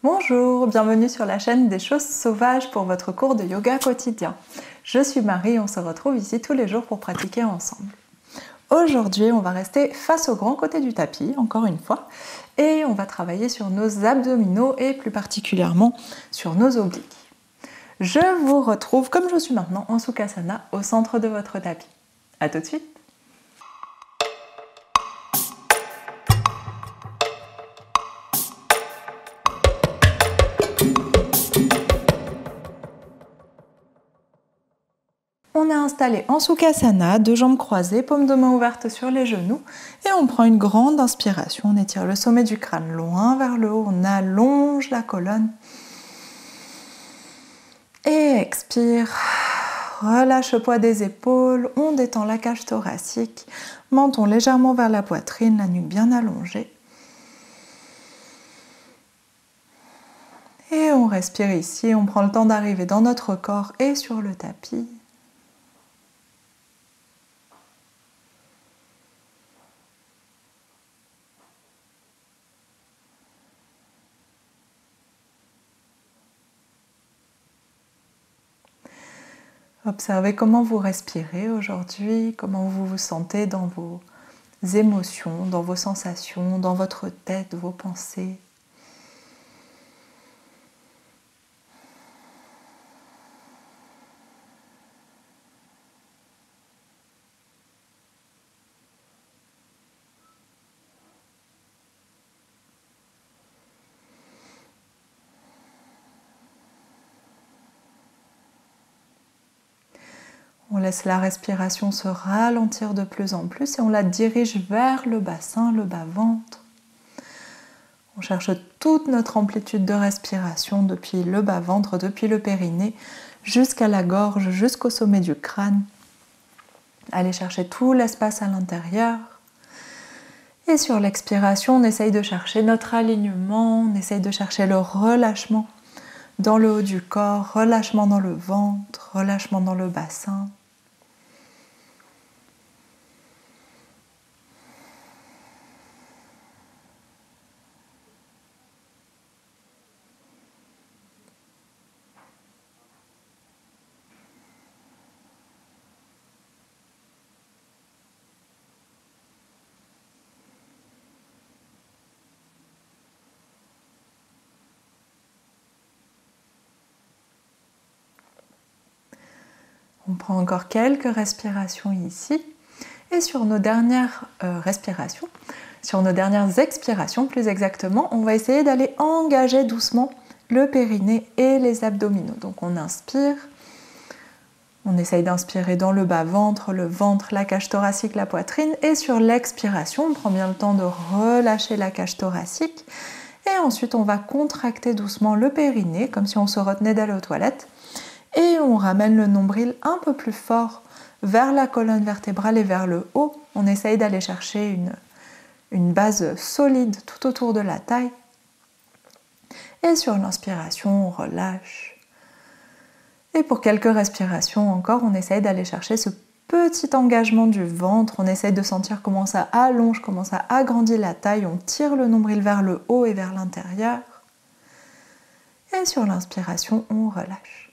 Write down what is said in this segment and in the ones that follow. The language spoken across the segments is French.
Bonjour, bienvenue sur la chaîne des choses sauvages pour votre cours de yoga quotidien. Je suis Marie et on se retrouve ici tous les jours pour pratiquer ensemble. Aujourd'hui, on va rester face au grand côté du tapis, encore une fois, et on va travailler sur nos abdominaux et plus particulièrement sur nos obliques. Je vous retrouve comme je suis maintenant en Sukhasana au centre de votre tapis. A tout de suite. On est installé en Sukhasana, deux jambes croisées, paumes de main ouvertes sur les genoux et on prend une grande inspiration. On étire le sommet du crâne loin vers le haut, on allonge la colonne. Et expire, relâche le poids des épaules, on détend la cage thoracique, menton légèrement vers la poitrine, la nuque bien allongée. Et on respire ici, on prend le temps d'arriver dans notre corps et sur le tapis. Observez comment vous respirez aujourd'hui, comment vous vous sentez dans vos émotions, dans vos sensations, dans votre tête, vos pensées. On laisse la respiration se ralentir de plus en plus et on la dirige vers le bassin, le bas-ventre. On cherche toute notre amplitude de respiration depuis le bas-ventre, depuis le périnée, jusqu'à la gorge, jusqu'au sommet du crâne. Allez chercher tout l'espace à l'intérieur. Et sur l'expiration, on essaye de chercher notre alignement, on essaye de chercher le relâchement dans le haut du corps, relâchement dans le ventre, relâchement dans le bassin. On prend encore quelques respirations ici. Et sur nos dernières respirations, sur nos dernières expirations plus exactement, on va essayer d'aller engager doucement le périnée et les abdominaux. Donc on inspire, on essaye d'inspirer dans le bas-ventre, le ventre, la cage thoracique, la poitrine. Et sur l'expiration, on prend bien le temps de relâcher la cage thoracique. Et ensuite, on va contracter doucement le périnée, comme si on se retenait d'aller aux toilettes. Et on ramène le nombril un peu plus fort vers la colonne vertébrale et vers le haut. On essaye d'aller chercher une base solide tout autour de la taille. Et sur l'inspiration, on relâche. Et pour quelques respirations encore, on essaye d'aller chercher ce petit engagement du ventre. On essaye de sentir comment ça allonge, comment ça agrandit la taille. On tire le nombril vers le haut et vers l'intérieur. Et sur l'inspiration, on relâche.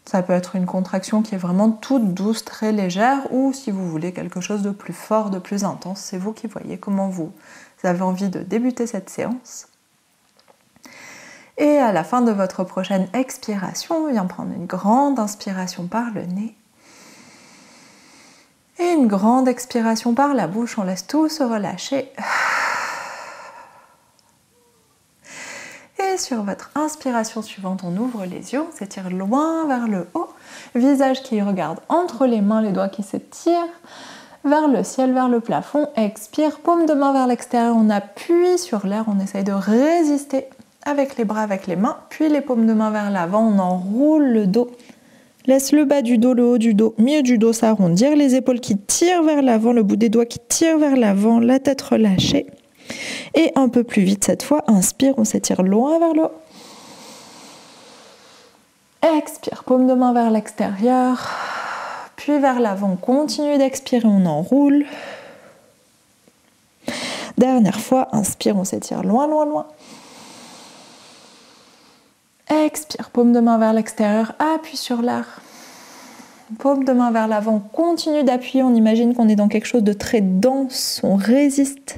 Ça peut être une contraction qui est vraiment toute douce, très légère, ou si vous voulez quelque chose de plus fort, de plus intense, c'est vous qui voyez comment vous avez envie de débuter cette séance. Et à la fin de votre prochaine expiration, viens prendre une grande inspiration par le nez. Et une grande expiration par la bouche, on laisse tout se relâcher. Et sur votre inspiration suivante, on ouvre les yeux, on s'étire loin vers le haut, visage qui regarde entre les mains, les doigts qui s'étirent vers le ciel, vers le plafond. Expire, paume de main vers l'extérieur, on appuie sur l'air, on essaye de résister avec les bras, avec les mains, puis les paumes de main vers l'avant, on enroule le dos. Laisse le bas du dos, le haut du dos, milieu du dos s'arrondir, les épaules qui tirent vers l'avant, le bout des doigts qui tirent vers l'avant, la tête relâchée. Et un peu plus vite cette fois, inspire, on s'étire loin vers le haut. Expire, paume de main vers l'extérieur, puis vers l'avant. Continue d'expirer, on enroule. Dernière fois, inspire, on s'étire loin, loin, loin. Expire, paume de main vers l'extérieur, appuie sur l'air. Paume de main vers l'avant, continue d'appuyer, on imagine qu'on est dans quelque chose de très dense, on résiste.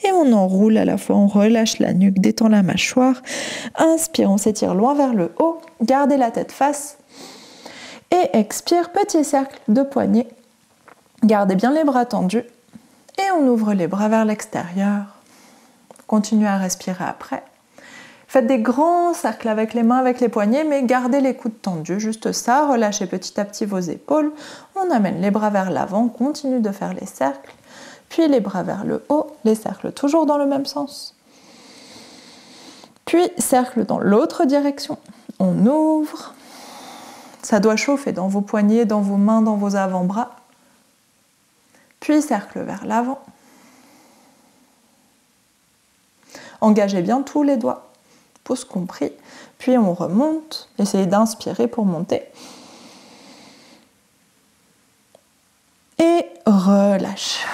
Et on enroule à la fois, on relâche la nuque, détend la mâchoire. Inspire, on s'étire loin vers le haut, gardez la tête face. Et expire, petit cercle de poignets. Gardez bien les bras tendus. Et on ouvre les bras vers l'extérieur. Continuez à respirer après. Faites des grands cercles avec les mains, avec les poignets, mais gardez les coudes tendus, juste ça. Relâchez petit à petit vos épaules. On amène les bras vers l'avant, continue de faire les cercles. Puis les bras vers le haut, les cercles toujours dans le même sens. Puis cercle dans l'autre direction. On ouvre. Ça doit chauffer dans vos poignets, dans vos mains, dans vos avant-bras. Puis cercle vers l'avant. Engagez bien tous les doigts, pouce compris. Puis on remonte. Essayez d'inspirer pour monter. Et relâche.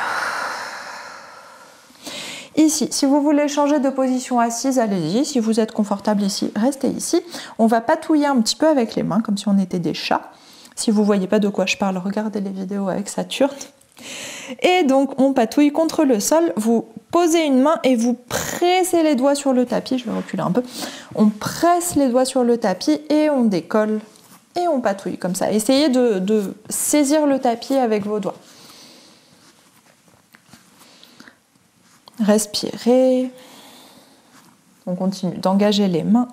Ici, si vous voulez changer de position assise, allez-y. Si vous êtes confortable ici, restez ici. On va patouiller un petit peu avec les mains, comme si on était des chats. Si vous ne voyez pas de quoi je parle, regardez les vidéos avec Saturne. Et donc, on patouille contre le sol. Vous posez une main et vous pressez les doigts sur le tapis. Je vais reculer un peu. On presse les doigts sur le tapis et on décolle. Et on patouille comme ça. Essayez de saisir le tapis avec vos doigts. Respirez. On continue d'engager les mains.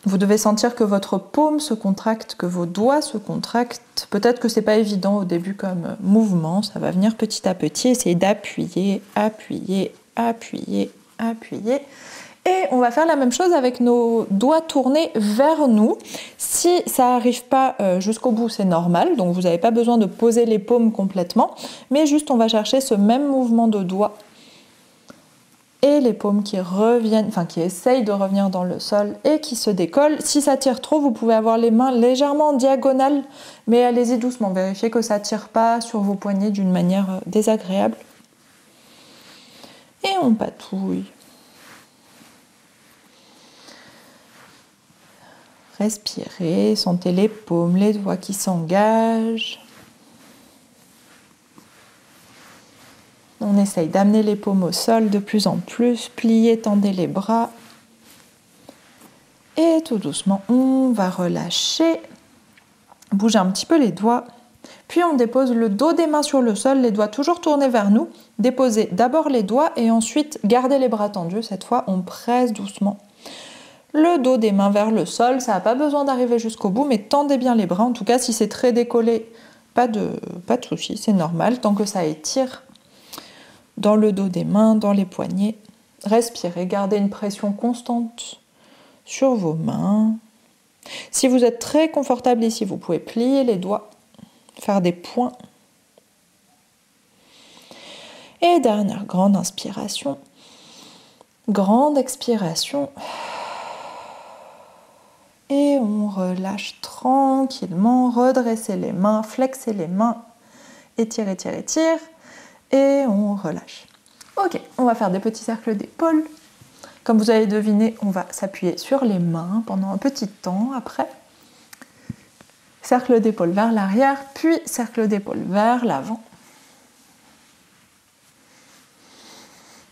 Vous devez sentir que votre paume se contracte, que vos doigts se contractent. Peut-être que ce n'est pas évident au début comme mouvement, ça va venir petit à petit. Essayez d'appuyer, appuyer, appuyer, appuyer. Et on va faire la même chose avec nos doigts tournés vers nous. Si ça n'arrive pas jusqu'au bout, c'est normal. Donc vous n'avez pas besoin de poser les paumes complètement. Mais juste, on va chercher ce même mouvement de doigts. Et les paumes qui reviennent, enfin qui essayent de revenir dans le sol et qui se décollent. Si ça tire trop, vous pouvez avoir les mains légèrement en diagonale. Mais allez-y doucement. Vérifiez que ça ne tire pas sur vos poignets d'une manière désagréable. Et on patouille. Respirez, sentez les paumes, les doigts qui s'engagent. On essaye d'amener les paumes au sol de plus en plus. Pliez, tendez les bras. Et tout doucement, on va relâcher. Bougez un petit peu les doigts. Puis on dépose le dos des mains sur le sol, les doigts toujours tournés vers nous. Déposez d'abord les doigts et ensuite gardez les bras tendus. Cette fois, on presse doucement. Le dos des mains vers le sol, ça n'a pas besoin d'arriver jusqu'au bout, mais tendez bien les bras. En tout cas, si c'est très décollé, pas de souci, c'est normal, tant que ça étire dans le dos des mains, dans les poignets. Respirez, gardez une pression constante sur vos mains. Si vous êtes très confortable ici, vous pouvez plier les doigts, faire des points. Et dernière grande inspiration, grande expiration. Et on relâche tranquillement, redressez les mains, flexez les mains, étire, étire, étire, et on relâche. Ok, on va faire des petits cercles d'épaules. Comme vous avez deviné, on va s'appuyer sur les mains pendant un petit temps après. Cercle d'épaule vers l'arrière, puis cercle d'épaule vers l'avant.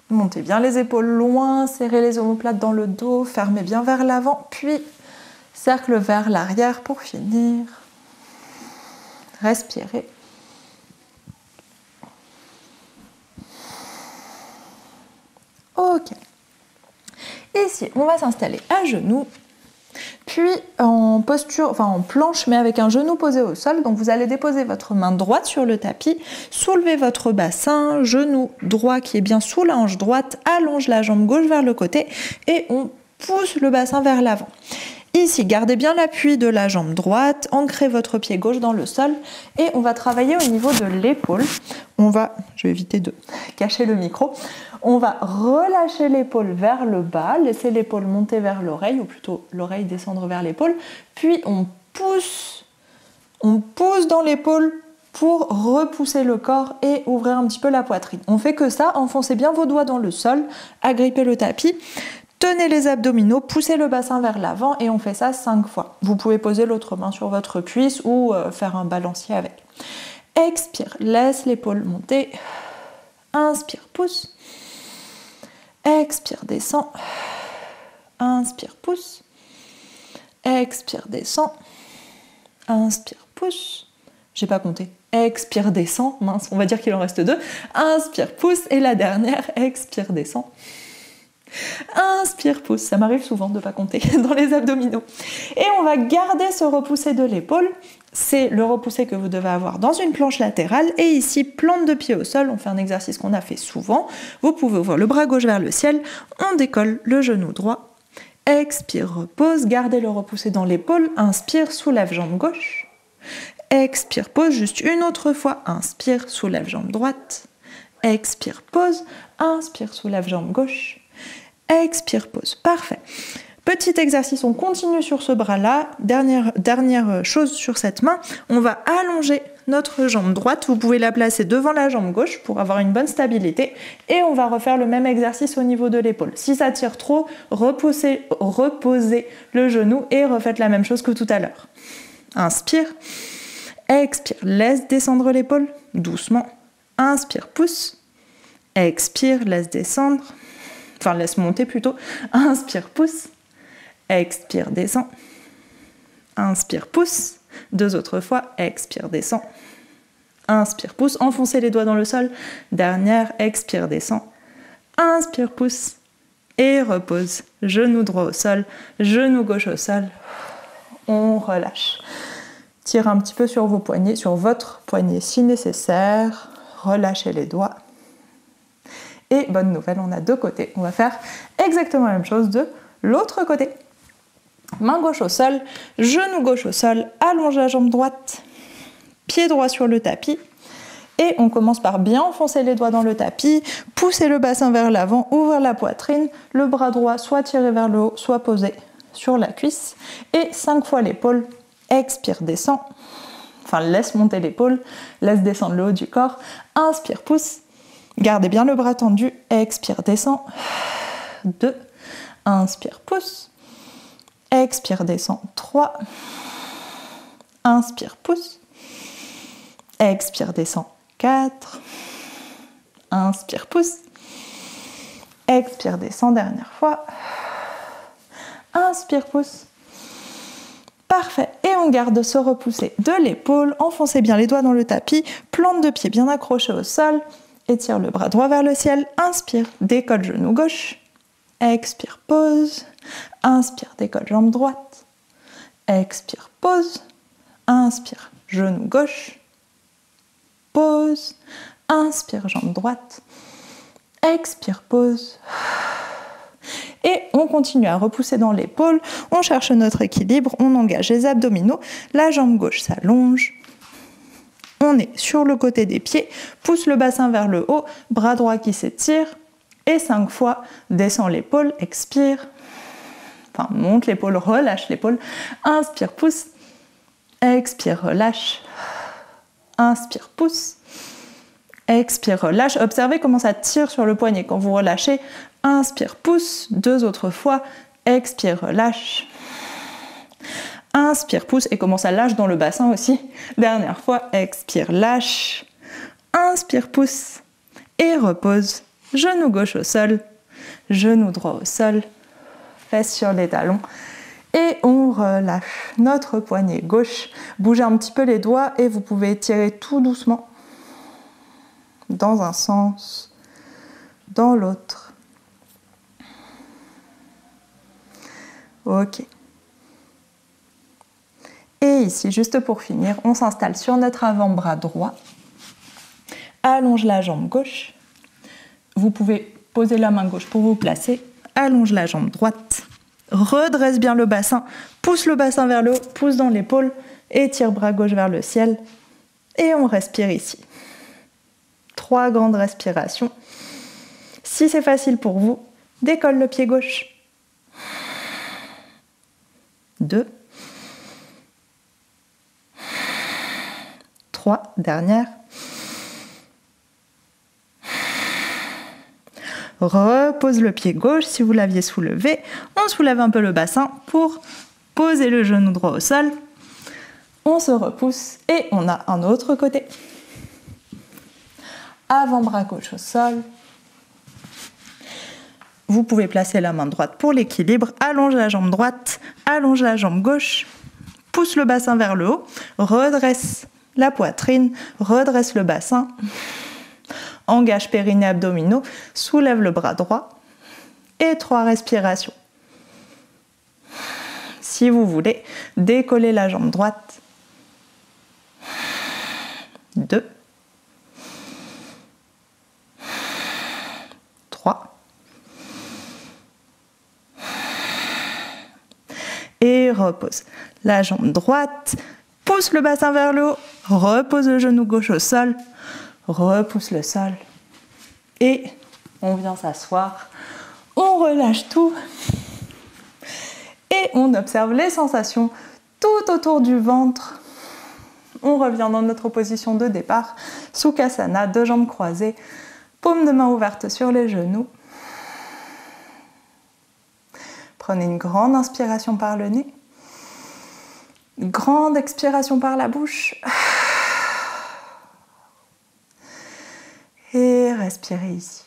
Montez bien les épaules loin, serrez les omoplates dans le dos, fermez bien vers l'avant, puis cercle vers l'arrière pour finir. Respirez. Ok. Ici, on va s'installer à genoux, puis en posture, enfin en planche, mais avec un genou posé au sol. Donc vous allez déposer votre main droite sur le tapis, soulevez votre bassin, genou droit qui est bien sous la hanche droite, allonge la jambe gauche vers le côté et on pousse le bassin vers l'avant. ici, gardez bien l'appui de la jambe droite, ancrez votre pied gauche dans le sol et on va travailler au niveau de l'épaule. Je vais éviter de cacher le micro. On va relâcher l'épaule vers le bas, laisser l'épaule monter vers l'oreille, ou plutôt l'oreille descendre vers l'épaule, puis on pousse dans l'épaule pour repousser le corps et ouvrir un petit peu la poitrine. On fait que ça, enfoncez bien vos doigts dans le sol, agrippez le tapis, tenez les abdominaux, poussez le bassin vers l'avant et on fait ça 5 fois. Vous pouvez poser l'autre main sur votre cuisse ou faire un balancier avec. Expire, laisse l'épaule monter. Inspire, pousse. Expire, descend. Inspire, pousse. Expire, descend. Inspire, pousse. J'ai pas compté. Expire, descend. Mince, on va dire qu'il en reste 2. Inspire, pousse. Et la dernière, expire, descend. Inspire, pousse. Ça m'arrive souvent de ne pas compter dans les abdominaux. Et on va garder ce repousser de l'épaule. C'est le repousser que vous devez avoir dans une planche latérale. Et ici, plante de pied au sol. On fait un exercice qu'on a fait souvent. Vous pouvez ouvrir le bras gauche vers le ciel. On décolle le genou droit. Expire, repose. Gardez le repousser dans l'épaule. Inspire, soulève jambe gauche. Expire, pose. Juste une autre fois. Inspire, soulève jambe droite. Expire, pose. Inspire, soulève jambe gauche. Expire, pose. Parfait. Petit exercice, on continue sur ce bras-là. Dernière chose sur cette main, on va allonger notre jambe droite. Vous pouvez la placer devant la jambe gauche pour avoir une bonne stabilité. Et on va refaire le même exercice au niveau de l'épaule. Si ça tire trop, reposez le genou et refaites la même chose que tout à l'heure. Inspire. Expire, laisse descendre l'épaule doucement. Inspire, pousse. Expire, laisse descendre. Enfin, laisse monter plutôt. Inspire, pousse. Expire, descend. Inspire, pousse. 2 autres fois. Expire, descend. Inspire, pousse. Enfoncez les doigts dans le sol. Dernière. Expire, descend. Inspire, pousse. Et repose. Genou droit au sol. Genou gauche au sol. On relâche. Tirez un petit peu sur vos poignets, sur votre poignet si nécessaire. Relâchez les doigts. Et bonne nouvelle, on a 2 côtés. On va faire exactement la même chose de l'autre côté. Main gauche au sol, genou gauche au sol, allonge la jambe droite, pied droit sur le tapis. Et on commence par bien enfoncer les doigts dans le tapis, pousser le bassin vers l'avant, ouvrir la poitrine, le bras droit soit tiré vers le haut, soit posé sur la cuisse. Et 5 fois l'épaule, expire, descend. Enfin, laisse monter l'épaule, laisse descendre le haut du corps. Inspire, pousse. Gardez bien le bras tendu. Expire, descend. 2. Inspire, pousse. Expire, descend. 3. Inspire, pousse. Expire, descend. 4. Inspire, pousse. Expire, descend. Dernière fois. Inspire, pousse. Parfait. Et on garde ce repousser de l'épaule. Enfoncez bien les doigts dans le tapis. Plante de pied bien accrochée au sol. Étire le bras droit vers le ciel. Inspire, décolle genou gauche. Expire, pose. Inspire, décolle jambe droite. Expire, pose. Inspire, genou gauche. Pose. Inspire, jambe droite. Expire, pose. Et on continue à repousser dans l'épaule. On cherche notre équilibre. On engage les abdominaux. La jambe gauche s'allonge. On est sur le côté des pieds, pousse le bassin vers le haut, bras droit qui s'étire, et 5 fois, descend l'épaule, expire, enfin monte l'épaule, relâche l'épaule, inspire, pousse, expire, relâche, inspire, pousse, expire, relâche, observez comment ça tire sur le poignet quand vous relâchez, inspire, pousse, 2 autres fois, expire, relâche, inspire, pousse et comment ça lâche dans le bassin aussi. Dernière fois, expire, lâche. Inspire, pousse et repose. Genou gauche au sol, genou droit au sol, fesses sur les talons. Et on relâche notre poignet gauche. Bougez un petit peu les doigts et vous pouvez tirer tout doucement dans un sens, dans l'autre. Ok. Et ici, juste pour finir, on s'installe sur notre avant-bras droit. Allonge la jambe gauche. Vous pouvez poser la main gauche pour vous placer. Allonge la jambe droite. redresse bien le bassin, pousse le bassin vers le haut, pousse dans l'épaule, étire bras gauche vers le ciel. Et on respire ici. 3 grandes respirations. Si c'est facile pour vous, décolle le pied gauche. 2. 3. Dernière. Repose le pied gauche si vous l'aviez soulevé. On soulève un peu le bassin pour poser le genou droit au sol. On se repousse et on a un autre côté. Avant-bras gauche au sol. Vous pouvez placer la main droite pour l'équilibre. Allonge la jambe droite, allonge la jambe gauche. Pousse le bassin vers le haut. Redresse la poitrine, redresse le bassin. Engage périnée abdominaux, soulève le bras droit. Et 3 respirations. Si vous voulez, décollez la jambe droite. 2. 3. Et repose. La jambe droite, pousse le bassin vers le haut, repose le genou gauche au sol, repousse le sol. Et on vient s'asseoir, on relâche tout. Et on observe les sensations tout autour du ventre. On revient dans notre position de départ, Sukhasana, 2 jambes croisées, paume de main ouverte sur les genoux. Prenez une grande inspiration par le nez, une grande expiration par la bouche. Et respirez ici.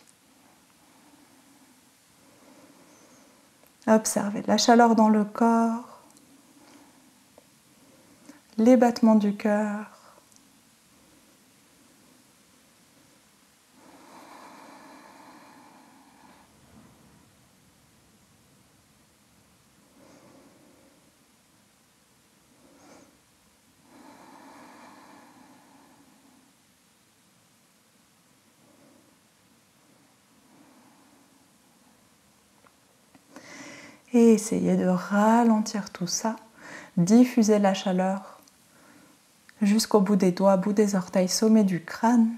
Observez la chaleur dans le corps, les battements du cœur. Et essayez de ralentir tout ça, diffuser la chaleur jusqu'au bout des doigts, bout des orteils, sommet du crâne.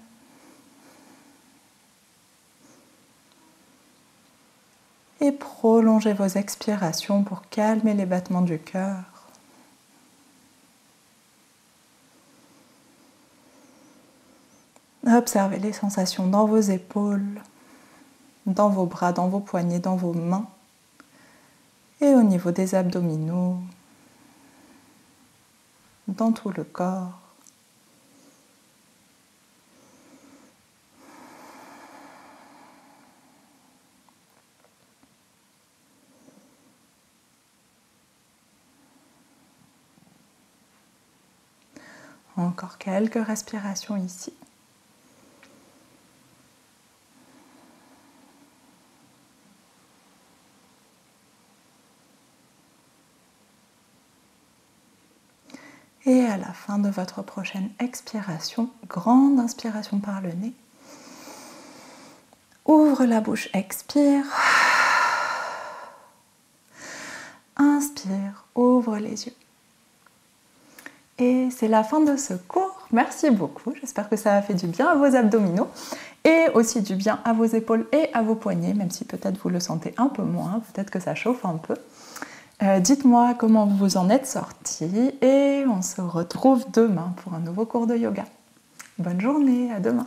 Et prolongez vos expirations pour calmer les battements du cœur. Observez les sensations dans vos épaules, dans vos bras, dans vos poignets, dans vos mains. Et au niveau des abdominaux, dans tout le corps. Encore quelques respirations ici. Et à la fin de votre prochaine expiration, grande inspiration par le nez. Ouvre la bouche, expire. Inspire, ouvre les yeux. Et c'est la fin de ce cours. Merci beaucoup. J'espère que ça a fait du bien à vos abdominaux et aussi du bien à vos épaules et à vos poignets, même si peut-être vous le sentez un peu moins, peut-être que ça chauffe un peu. Dites-moi comment vous en êtes sortis et on se retrouve demain pour un nouveau cours de yoga. Bonne journée, à demain.